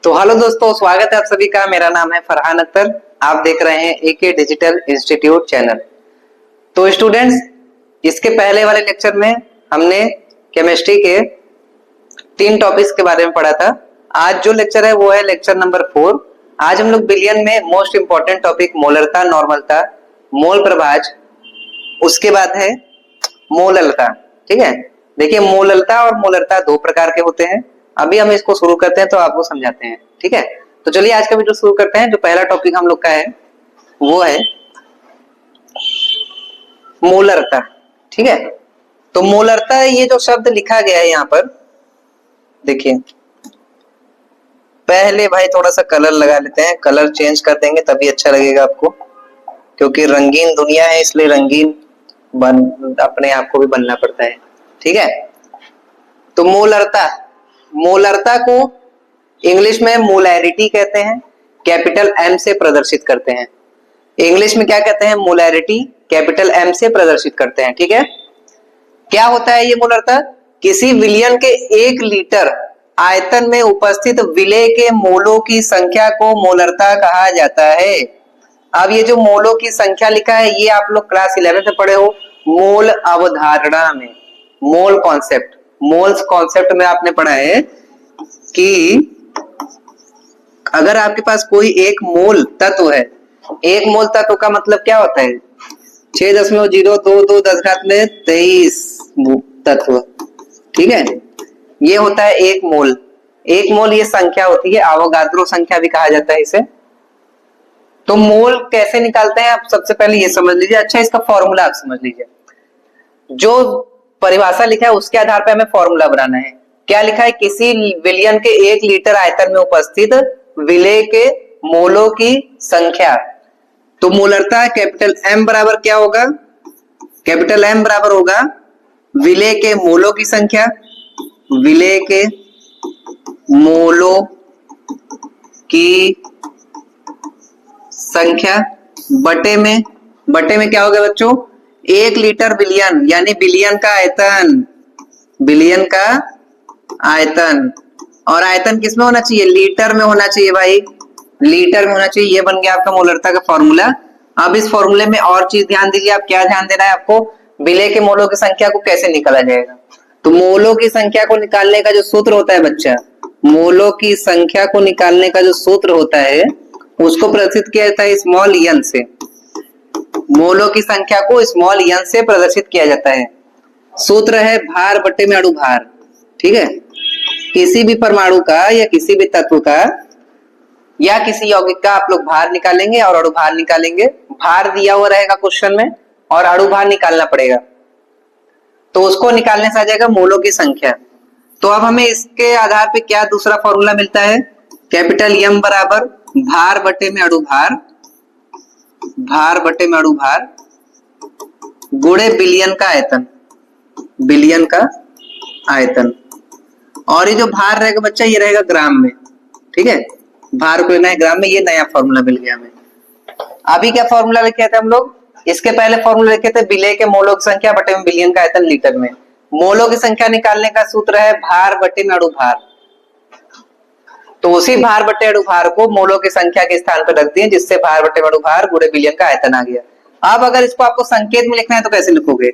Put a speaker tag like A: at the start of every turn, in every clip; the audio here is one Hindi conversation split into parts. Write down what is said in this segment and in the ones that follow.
A: तो हेलो दोस्तों, स्वागत है आप सभी का। मेरा नाम है फरहान अख्तर। आप देख रहे हैं एके डिजिटल इंस्टीट्यूट चैनल। तो स्टूडेंट्स, इसके पहले वाले लेक्चर में हमने केमिस्ट्री के 3 टॉपिक्स के बारे में पढ़ा था। आज जो लेक्चर है वो है लेक्चर नंबर 4। आज हम लोग बिलियन में मोस्ट इंपॉर्टेंट टॉपिक मोलरता, नॉर्मलता, मोल प्रभाज, उसके बाद है मोललता। ठीक है, देखिए मोललता और मोलरता 2 प्रकार के होते हैं। अभी हम इसको शुरू करते हैं तो आपको समझाते हैं। ठीक है, तो चलिए आज का वीडियो शुरू करते हैं। जो पहला टॉपिक हम लोग का है वो है मोलरता। ठीक है, तो मोलरता, ये जो शब्द लिखा गया है यहाँ पर देखिए, पहले भाई थोड़ा सा कलर लगा लेते हैं, कलर चेंज कर देंगे तभी अच्छा लगेगा आपको, क्योंकि रंगीन दुनिया है इसलिए रंगीन अपने आप को भी बनना पड़ता है। ठीक है, तो मोलरता, मोलरता को इंग्लिश में मोलैरिटी कहते हैं, कैपिटल एम से प्रदर्शित करते हैं। इंग्लिश में क्या कहते हैं? मोलैरिटी, कैपिटल एम से प्रदर्शित करते हैं। ठीक है, क्या होता है ये मोलरता? किसी विलयन के 1 लीटर आयतन में उपस्थित विलेय के मोलों की संख्या को मोलरता कहा जाता है। अब ये जो मोलों की संख्या लिखा है ये आप लोग क्लास 11 में पढ़े हो, मोल अवधारणा में, मोल कॉन्सेप्ट, मोल्स कॉन्सेप्ट में आपने पढ़ा है कि अगर आपके पास कोई एक मोल तत्व है, एक मोल तत्व का मतलब क्या होता है? 6.02223 तत्व। ठीक है, ये होता है एक मोल। एक मोल ये संख्या होती है, अवोगाद्रो संख्या भी कहा जाता है इसे। तो मोल कैसे निकालते हैं आप सबसे पहले ये समझ लीजिए। अच्छा, इसका फॉर्मूला आप समझ लीजिए। जो परिभाषा लिखा है उसके आधार पर हमें फॉर्मूला बनाना है। क्या लिखा है? किसी विलयन के 1 लीटर आयतन में उपस्थित विलेय के मोलों की संख्या। तो मोलरता कैपिटल एम बराबर क्या होगा? कैपिटल एम बराबर होगा विलेय के मोलों की संख्या, विलेय के मोलों की संख्या बटे में क्या हो गया बच्चों? 1 लीटर बिलियन, यानी बिलियन का आयतन, बिलियन का आयतन। और आयतन किसमें होना चाहिए? लीटर में होना चाहिए भाई, लीटर में होना चाहिए। ये बन गया आपका मोलरता का फॉर्मूला। अब इस फॉर्मूले में और चीज ध्यान दीजिए। आप क्या ध्यान देना है आपको? विलेय के मोलों की संख्या को कैसे निकाला जाएगा। तो मोलों की संख्या को निकालने का जो सूत्र होता है बच्चा, मोलों की संख्या को निकालने का जो सूत्र होता है उसको प्रदर्शित किया जाता है स्मॉल एन से। मोलों की संख्या को स्मॉल एन से प्रदर्शित किया जाता है। सूत्र है भार बटे में अणु भार। ठीक है, किसी भी परमाणु का या किसी भी तत्व का या किसी यौगिक का आप लोग भार निकालेंगे और अणु भार निकालेंगे। भार दिया हुआ रहेगा क्वेश्चन में और अणु भार निकालना पड़ेगा, तो उसको निकालने से आ जाएगा मोलों की संख्या। तो अब हमें इसके आधार पे क्या दूसरा फॉर्मूला मिलता है? कैपिटल एम बराबर भार बटे में अणु भार, भार बटे में अणु भार गुणे बिलियन का आयतन, बिलियन का आयतन। और ये जो भार रहेगा बच्चा ये रहेगा ग्राम में। ठीक है, भार को लेना है ग्राम में। ये नया फॉर्मूला मिल गया हमें। अभी क्या फॉर्मूला लिखे थे हम लोग? इसके पहले फॉर्मूला लिखे थे विलेय के मोलों की संख्या बटे में बिलियन का आयतन लीटर में। मोलों की संख्या निकालने का सूत्र है भार बटे में अणु भार। तो उसी भार बटे अणु भार को मोलों की संख्या के स्थान पर रख दिए, जिससे भार बटे अणु भार गुणे बिलियन का आयतन आ गया। अब अगर इसको आपको संकेत में लिखना है तो कैसे लिखोगे?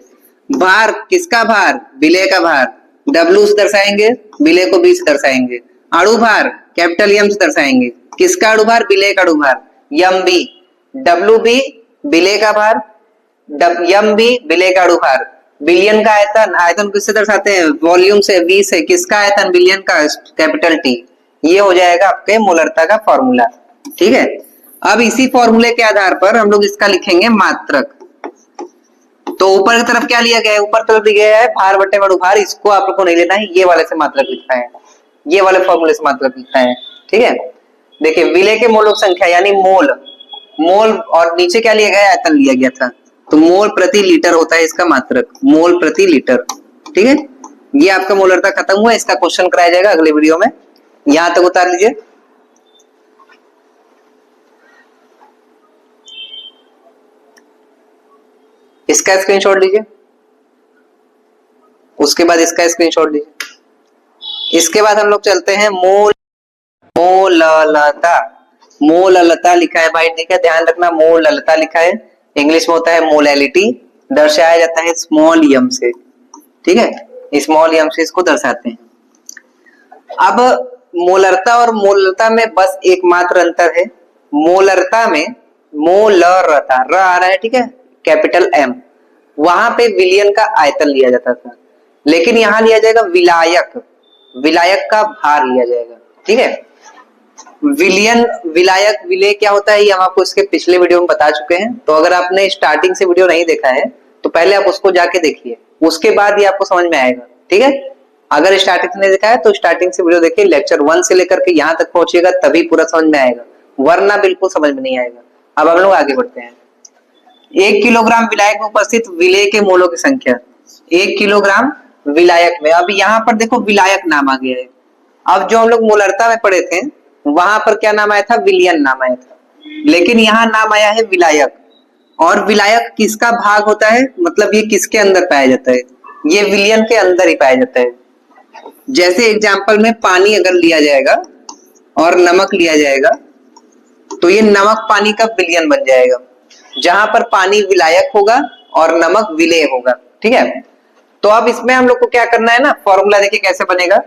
A: भार किसका भार? विलेय का भार, W से दर्शाएंगे, विलेय को B से दर्शाएंगे। अणु भार कैपिटल M से दर्शाएंगे। किसका अणु भार? विलेय का अणु भार, MB। WB विलेय का भार, MB विलेय का अणु भार। बिलियन का आयतन, आयतन किससे दर्शाते हैं? वॉल्यूम से, V से। किसका आयतन? बिलियन का, कैपिटल T। ये हो जाएगा आपके मोलरता का फॉर्मूला। ठीक है, अब इसी फॉर्मूले के आधार पर हम लोग इसका लिखेंगे मात्रक। तो ऊपर की तरफ क्या लिया गया है? ऊपर तरफ दिया गया है भार बटे में अणु भार। इसको आप लोग को नहीं लेना है, ये वाले से मात्रक लिखना है, ये वाले फॉर्मूले से मात्रक लिखना है। ठीक है, देखिए विलेय के मोलों की संख्या यानी मोल, मोल, और नीचे क्या लिया गया? आयतन लिया गया था। तो मोल प्रति लीटर होता है इसका मात्रक, मोल प्रति लीटर। ठीक है, ये आपका मोलरता खत्म हुआ। इसका क्वेश्चन कराया जाएगा अगले वीडियो में। यहां तक उतार लीजिए। इसका स्क्रीनशॉट लीजिए, उसके बाद इसका स्क्रीनशॉट लीजिए। इसके बाद हम लोग चलते हैं मोल, मोल मोललता, मोललता लिखा है भाई, ठीक है, ध्यान रखना, मोललता लिखा है, इंग्लिश में होता है मोलैलिटी, दर्शाया जाता है स्मॉल यम से, ठीक है, स्मॉल यम से इसको दर्शाते हैं। अब मोलरता और मोलरता में बस एकमात्र अंतर है, मोलरता में मोलरता र आ रहा है, ठीक है, कैपिटल एम, वहां पे विलियन का आयतन लिया जाता था, लेकिन यहां लिया जाएगा विलायक, विलायक का भार लिया जाएगा, ठीक है। विलियन, विलायक, विलय क्या होता है ये हम आपको इसके पिछले वीडियो में बता चुके हैं, तो अगर आपने स्टार्टिंग से वीडियो नहीं देखा है तो पहले आप उसको जाके देखिए, उसके बाद ही आपको समझ में आएगा, ठीक है। अगर स्टार्टिंग से नहीं देखा है तो स्टार्टिंग से वीडियो देखिए, लेक्चर 1 से लेकर के यहाँ तक पहुंचिएगा तभी पूरा समझ में आएगा, वरना बिल्कुल समझ में नहीं आएगा। अब हम लोग आगे बढ़ते हैं। 1 किलोग्राम विलायक में उपस्थित विलेय के मोलों की संख्या, 1 किलोग्राम विलायक में, अब यहाँ पर देखो विलायक नाम आ गया है। अब जो हम लोग मोलरता में पढ़े थे वहां पर क्या नाम आया था, विलियन नाम आया था, लेकिन यहाँ नाम आया है विलायक। और विलायक किसका भाग होता है, मतलब ये किसके अंदर पाया जाता है, ये विलियन के अंदर ही पाया जाता है। जैसे एग्जाम्पल में पानी अगर लिया जाएगा और नमक लिया जाएगा तो ये नमक पानी का विलियन बन जाएगा, जहां पर पानी विलायक होगा और नमक विलेय होगा, ठीक है। तो अब इसमें हम लोग को क्या करना है ना, फॉर्मूला देखिए कैसे बनेगा,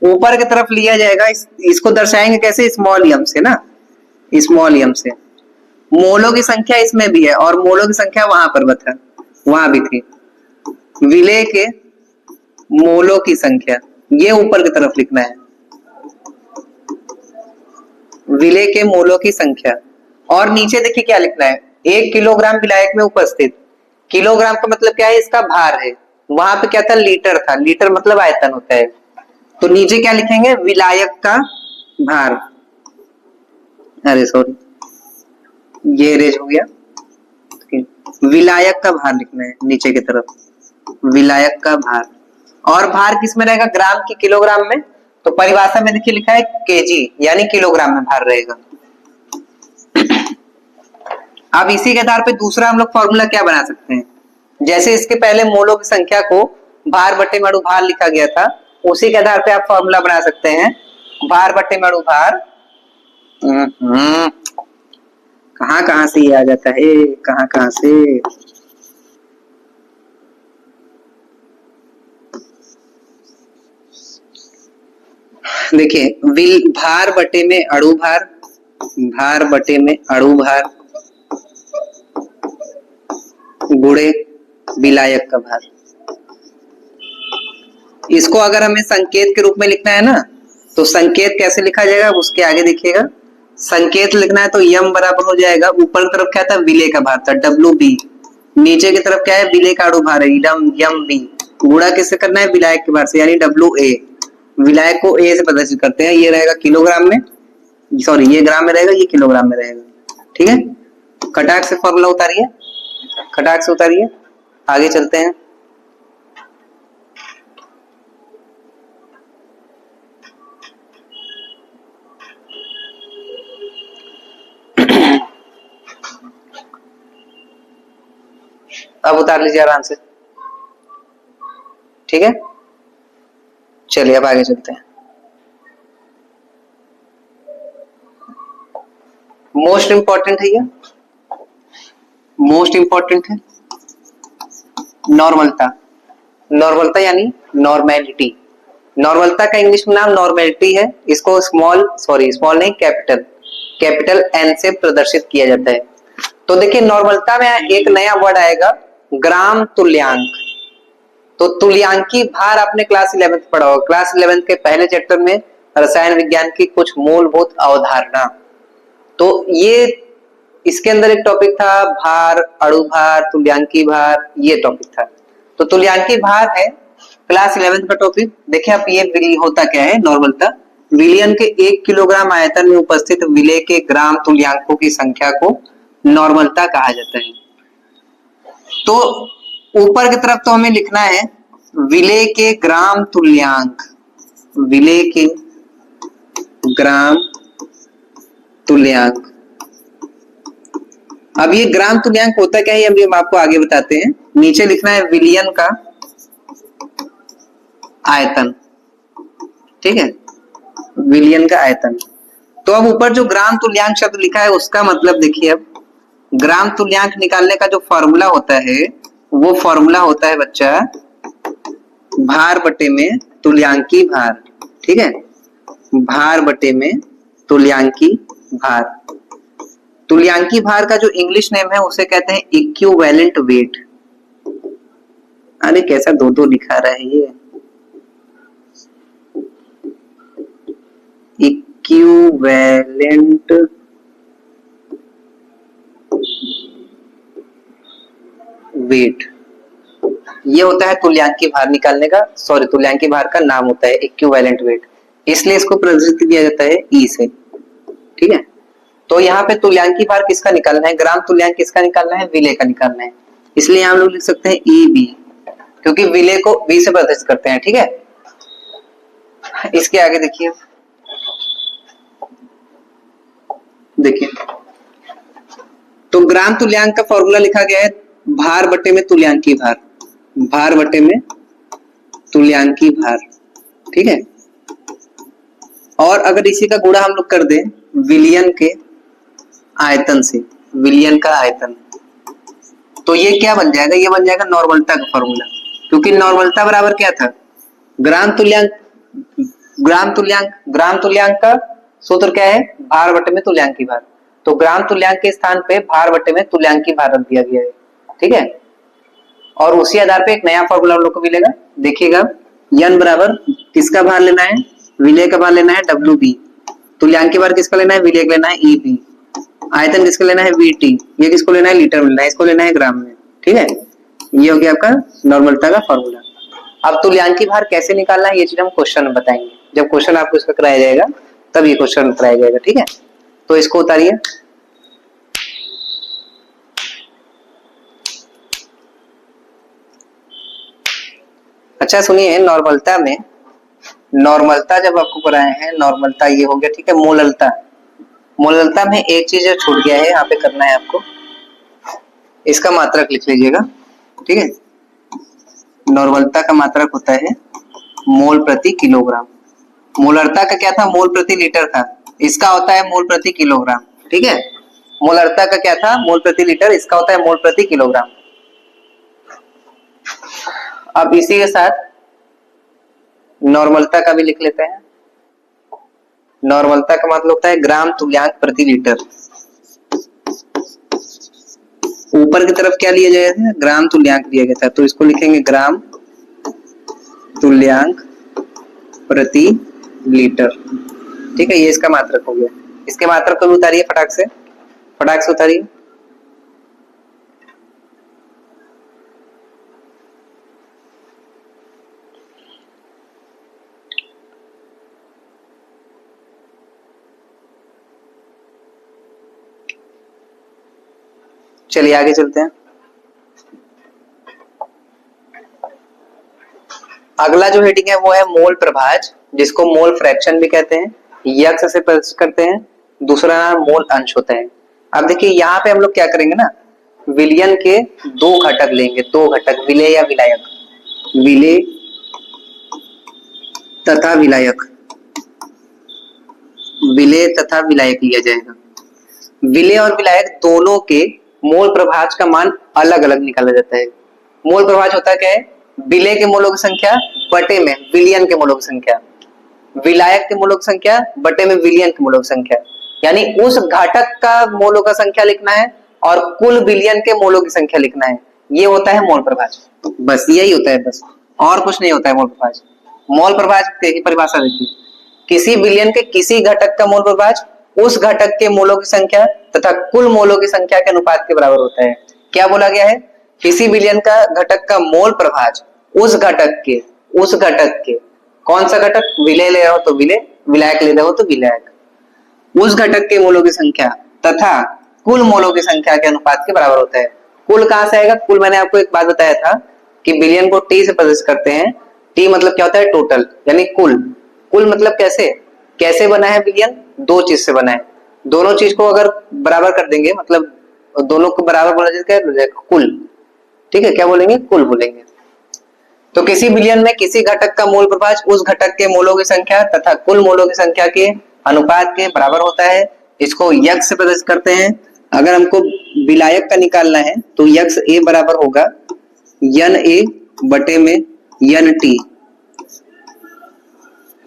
A: ऊपर की तरफ लिया जाएगा, इसको दर्शाएंगे कैसे, स्मॉल यम से ना, स्मॉल यम से। मोलों की संख्या इसमें भी है और मोलों की संख्या वहां पर बता, वहां भी थी, विलेय के मोलों की संख्या ये ऊपर की तरफ लिखना है, विलेय के मोलों की संख्या। और नीचे देखिए क्या लिखना है, 1 किलोग्राम विलायक में उपस्थित, किलोग्राम का मतलब क्या है, इसका भार है, वहां पे क्या था, लीटर था, लीटर मतलब आयतन होता है, तो नीचे क्या लिखेंगे, विलायक का भार, अरे सॉरी ये रेज हो गया, विलायक का भार लिखना है नीचे की तरफ, विलायक का भार। और भार किस में रहेगा, ग्राम की किलोग्राम में, तो परिभाषा में देखिए लिखा है केजी, यानी किलोग्राम में भार रहेगा। अब इसी के आधार पे दूसरा हम लोग फॉर्मूला क्या बना सकते हैं, जैसे इसके पहले मोलों की संख्या को भार बटे में भार लिखा गया था, उसी के आधार पे आप फॉर्मूला बना सकते हैं, भार बटे में भार, कहां से ये आ जाता है, कहां से, देखिए भार बटे में अणु भार, भार बटे में अणु भार गुणे विलायक का भार। इसको अगर हमें संकेत के रूप में लिखना है ना, तो संकेत कैसे लिखा जाएगा उसके आगे देखिएगा, संकेत लिखना है तो यम बराबर हो जाएगा, ऊपर की तरफ क्या था, विलेय का भार था WB, नीचे की तरफ क्या है, विलेय का अणु भार है यम बी, गुणा किससे करना है, विलायक के भार से, यानी WA, विलायक को A से प्रदर्शित करते हैं, ये रहेगा किलोग्राम में, सॉरी ये ग्राम में रहेगा, ये किलोग्राम में रहेगा, ठीक है। खटाक से फॉर्मूला उतारिए, खटाक से उतारिए, आगे चलते हैं। अब उतार लीजिए आराम से, ठीक है, चलिए अब आगे चलते हैं। मोस्ट इंपॉर्टेंट है ये, मोस्ट इंपॉर्टेंट है नॉर्मलता, नॉर्मलता यानी नॉर्मेलिटी, नॉर्मलता का इंग्लिश में नाम नॉर्मेलिटी है, इसको स्मॉल नहीं कैपिटल N से प्रदर्शित किया जाता है। तो देखिए नॉर्मलता में एक नया वर्ड आएगा, ग्राम तुल्यांक। तो तुल्यांकी भार आपने क्लास 11th पढ़ा होगा, क्लास 11th के पहले चैप्टर में रसायन विज्ञान की कुछ मूलभूत अवधारणा, तो ये इसके अंदर एक टॉपिक था भार, अणु भार, तुल्यांकी भार, ये टॉपिक था। तो तुल्यांकी भार है क्लास 11th का टॉपिक। देखिए आप ये होता क्या है, नॉर्मलता, विलियन के 1 किलोग्राम आयतन में उपस्थित विलेय के ग्राम तुल्यांकों की संख्या को नॉर्मलता कहा जाता है। तो ऊपर की तरफ तो हमें लिखना है विलेय के ग्राम तुल्यांक, विलेय के ग्राम तुल्यांक। अब ये ग्राम तुल्यांक होता क्या है, अभी हम आपको आगे बताते हैं। नीचे लिखना है विलियन का आयतन, ठीक है, विलियन का आयतन। तो अब ऊपर जो ग्राम तुल्यांक शब्द लिखा है उसका मतलब देखिए, अब ग्राम तुल्यांक निकालने का जो फॉर्मूला होता है वो फॉर्मूला होता है बच्चा भार बटे में तुल्यांकी भार। ठीक है, भार बटे में तुल्यांकी भार। तुल्यांकी भार का जो इंग्लिश नेम है उसे कहते हैं इक्विवेलेंट वेट। अरे कैसा दो दो लिखा रहा है ये, इक्विवेलेंट वेट, ये होता है तुल्यांकी भार निकालने का, सॉरी तुल्यांकी भार का नाम होता है इक्विवेलेंट वेट, इसलिए इसको प्रदर्शित किया जाता है ई से। ठीक है, तो यहाँ पे तुल्यांकी भार किसका निकालना है, ग्राम तुल्यांक किसका निकालना है, विलेय का निकालना है, इसलिए हम लोग लिख सकते हैं ई बी, क्योंकि विलेय को बी से प्रदर्शित करते हैं। ठीक है, इसके आगे देखिए, देखिए तो ग्राम तुल्यांक का फॉर्मूला लिखा गया है भार बटे में तुल्यांकी भार, भार बटे में तुल्यांकी भार। ठीक है, और अगर इसी का गुणा हम लोग कर दें विलयन के आयतन से, विलयन का आयतन, तो ये क्या बन जाएगा, ये बन जाएगा नॉर्मलता का फॉर्मूला, क्योंकि नॉर्मलता बराबर क्या था, ग्राम तुल्यांक, ग्राम तुल्यांक का सूत्र क्या है, भार बटे में तुल्यांकी भार, तो ग्राम तुल्यांक के स्थान पे भार बटे में तुल्यांकी भार रख दिया गया है। ठीक है, और उसी आधार पे एक नया फॉर्मूला हम लोग को मिलेगा, देखिएगा n बराबर किसका भार लेना है, विलेय का भार लेना है डब्ल्यू बी, तुल्यांकी भार किसका लेना है, विलेय का लेना है ई बी, आयतन किसका लेना है वी टी, ये किसको लेना है लीटर में लेना है, इसको लेना है ग्राम में। ठीक है, ये हो गया आपका नॉर्मलता का फॉर्मूला। अब तुल्यांकी भार कैसे निकालना है ये चीज हम क्वेश्चन में बताएंगे, जब क्वेश्चन आपको इसका कराया जाएगा तब ये क्वेश्चन कराया जाएगा। ठीक है, तो इसको उतारिए, अच्छा सुनिए, नॉर्मलता में, नॉर्मलता जब आपको कराए हैं, नॉर्मलता ये हो गया। ठीक है, मोललता, मोललता में एक चीज जो छूट गया है यहाँ पे करना है आपको, इसका मात्रक लिख लीजिएगा। ठीक है, नॉर्मलता का मात्रक होता है मोल प्रति किलोग्राम, मोलरता का क्या था, मोल प्रति लीटर था, इसका होता है मोल प्रति किलोग्राम। ठीक है, मोलरता का क्या था, मोल प्रति लीटर, इसका होता है मोल प्रति किलोग्राम। अब इसी के साथ नॉर्मलता का भी लिख लेते हैं, नॉर्मलता का मतलब होता है ग्राम तुल्यांक प्रति लीटर, ऊपर की तरफ क्या लिया गया था, ग्राम तुल्यांक लिया गया था, तो इसको लिखेंगे ग्राम तुल्यांक प्रति लीटर। ठीक है, ये इसका मात्रक हो गया, इसके मात्रक को भी उतारिए फटाक से उतारिए। चलिए आगे चलते हैं। अगला जो हेडिंग है वो है मोल प्रभाज, जिसको मोल फ्रैक्शन भी कहते हैं, यक्स से प्रदर्शित करते हैं, दूसरा नाम मोल अंश होता है। अब देखिए यहाँ पे हम लोग क्या करेंगे ना, विलयन के दो घटक लेंगे, दो घटक, विलेय या विलायक, विलेय तथा विलायक, विलेय तथा विलायक लिया जाएगा। विलेय और विलायक दोनों के मोल प्रभाज का मान अलग अलग निकाला जाता है। मोल प्रभाज होता क्या है, विलेय के मोलों की संख्या बटे में विलियन के मोलों की संख्या, विलायक के मोलों की संख्या बटे में विलियन के मोलों की संख्या, यानी उस घटक का मोलों का संख्या लिखना है और कुल विलियन के मोलों की संख्या लिखना है, ये होता है मोल प्रभाज। बस यही होता है, बस और कुछ नहीं होता है मोल प्रभाज। मोल प्रभाज की परिभाषा देखिए, किसी विलियन के किसी घटक का मोल प्रभाज उस घटक के मोलों की संख्या तथा कुल मोलों की संख्या के अनुपात के बराबर होता है। क्या बोला गया है, किसी विलयन का घटक का मोल प्रभाज उस घटक के कौन सा घटक, विलेय ले रहा हो तो विलेय, विलायक ले रहा हो तो विलायक, उस घटक के मोलों की संख्या तथा कुल मोलों की संख्या के अनुपात के बराबर होता है। कुल कहां से आएगा, कुल मैंने आपको एक बात बताया था कि विलयन को टी से प्रदर्शित करते हैं, टी मतलब क्या होता है, टोटल, यानी कुल। कुल मतलब कैसे बना है विलयन, दो चीज से बना है, दोनों चीज को अगर बराबर कर देंगे, मतलब दोनों को बराबर बोला जाए कुल। ठीक है, क्या बोलेंगे, कुल बोलेंगे। तो किसी विलयन में किसी घटक का मोल प्रभाज उस घटक के मोलों की संख्या तथा कुल मोलों की संख्या के अनुपात के बराबर होता है। इसको यक्स से प्रदर्शित करते हैं। अगर हमको विलायक का निकालना है तो यक्स ए बराबर होगा यन ए बटे में यन टी।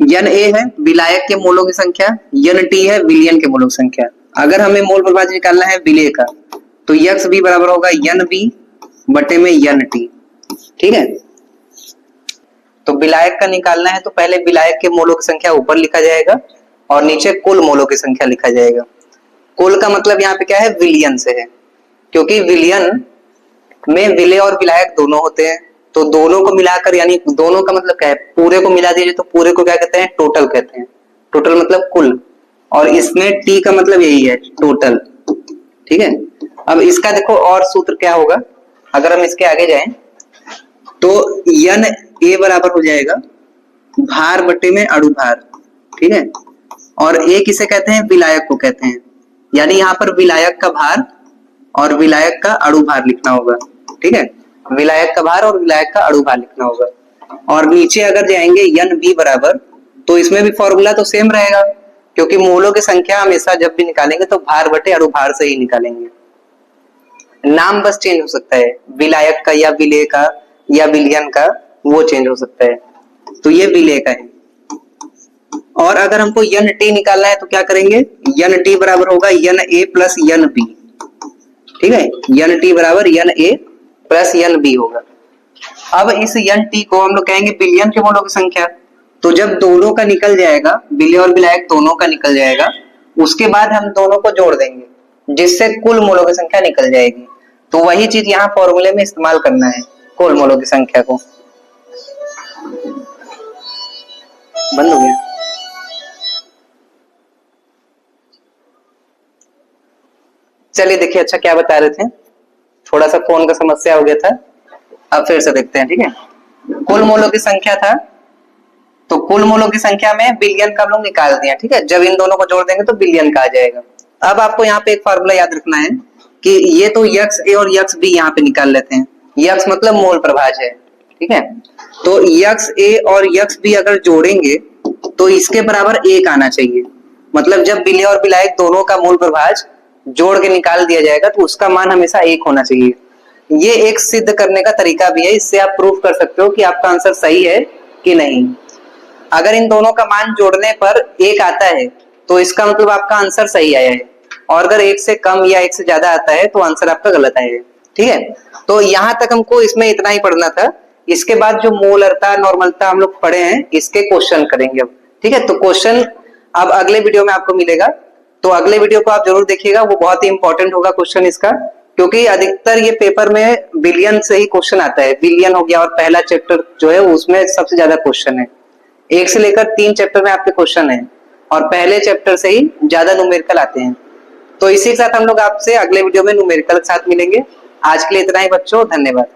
A: यन ए है विलायक के मोलों की संख्या, यन टी है विलयन के मोलों की संख्या। अगर हमें मोल प्रभाज्य निकालना है विलेय का तो यक्स बी बराबर होगा यन बी बटे में यन टी। ठीक है, तो विलायक का निकालना है तो पहले विलायक के मोलों की संख्या ऊपर लिखा जाएगा और नीचे कुल मोलों की संख्या लिखा जाएगा। कुल का मतलब यहाँ पे क्या है, विलयन से है, क्योंकि विलयन में विलेय और विलायक दोनों होते हैं। तो दोनों को मिलाकर, यानी दोनों का मतलब क्या है, पूरे को मिला दीजिए तो पूरे को क्या कहते हैं, टोटल कहते हैं। टोटल मतलब कुल, और इसमें टी का मतलब यही है, टोटल। ठीक है, अब इसका देखो और सूत्र क्या होगा। अगर हम इसके आगे जाएं तो यन ए बराबर हो जाएगा भार बटे में अणु भार। ठीक है, और ए किसे कहते हैं, विलायक को कहते हैं। यानी यहाँ पर विलायक का भार और विलायक का अणु भार लिखना होगा। ठीक है, विलायक का भार और विलायक का अणु भार लिखना होगा। और नीचे अगर जाएंगे यन बी बराबर, तो इसमें भी फॉर्मूला तो सेम रहेगा, क्योंकि मोलों की संख्या हमेशा जब भी निकालेंगे तो भार बटे अणु भार से ही निकालेंगे। नाम बस चेंज हो सकता है, विलायक का या विलेय का या विलयन का, वो चेंज हो सकता है। तो ये विलेय का है। और अगर हमको यन टी निकालना है तो क्या करेंगे, यन टी बराबर होगा यन ए प्लस यन बी। ठीक है, यन टी बराबर यन ए प्लस यन बी होगा। अब इस यन टी को हम लोग कहेंगे विलयन के मोलों की संख्या। तो जब दोनों का निकल जाएगा, विलेय और विलायक दोनों का निकल जाएगा, उसके बाद हम दोनों को जोड़ देंगे जिससे कुल मोलों की संख्या निकल जाएगी। तो वही चीज यहाँ फॉर्मूले में इस्तेमाल करना है, कुल मोलों की संख्या को। बंद हो गया। चलिए देखिए, अच्छा क्या बता रहे थे, थोड़ा सा फोन का समस्या हो गया था, अब फिर से देखते हैं। ठीक है, कुल मोलों की संख्या था, तो कुल मोलों की संख्या में बिलियन का हम लोग निकाल दिया। ठीक है, जब इन दोनों को जोड़ देंगे तो बिलियन का आ जाएगा। अब आपको यहाँ पे एक फार्मूला याद रखना है कि ये तो यक्स ए और यक्स बी यहाँ पे निकाल लेते हैं। यक्स मतलब मोल प्रभाज्य है। ठीक है, तो यक्स ए और यक्स बी अगर जोड़ेंगे तो इसके बराबर एक आना चाहिए। मतलब जब विलेय और विलायक दोनों का मोल प्रभाज्य जोड़ के निकाल दिया जाएगा तो उसका मान हमेशा एक होना चाहिए। ये एक सिद्ध करने का तरीका भी है, इससे आप प्रूफ कर सकते हो कि आपका आंसर सही है कि नहीं। अगर इन दोनों का मान जोड़ने पर एक आता है तो इसका मतलब आपका आंसर सही आया है, और अगर एक से कम या एक से ज्यादा आता है तो आंसर आपका गलत आया है। ठीक है, तो यहां तक हमको इसमें इतना ही पढ़ना था। इसके बाद जो मोलरता, नॉर्मलता हम लोग पढ़े हैं, इसके क्वेश्चन करेंगे अब। ठीक है, तो क्वेश्चन अब अगले वीडियो में आपको मिलेगा, तो अगले वीडियो को आप जरूर देखिएगा, वो बहुत ही इंपॉर्टेंट होगा क्वेश्चन इसका, क्योंकि अधिकतर ये पेपर में बिलियन से ही क्वेश्चन आता है। बिलियन हो गया और पहला चैप्टर जो है उसमें सबसे ज्यादा क्वेश्चन है। 1 से लेकर 3 चैप्टर में आपके क्वेश्चन है, और पहले चैप्टर से ही ज्यादा न्यूमेरिकल आते हैं। तो इसी के साथ हम लोग आपसे अगले वीडियो में न्यूमेरिकल के साथ मिलेंगे। आज के लिए इतना ही बच्चों, धन्यवाद।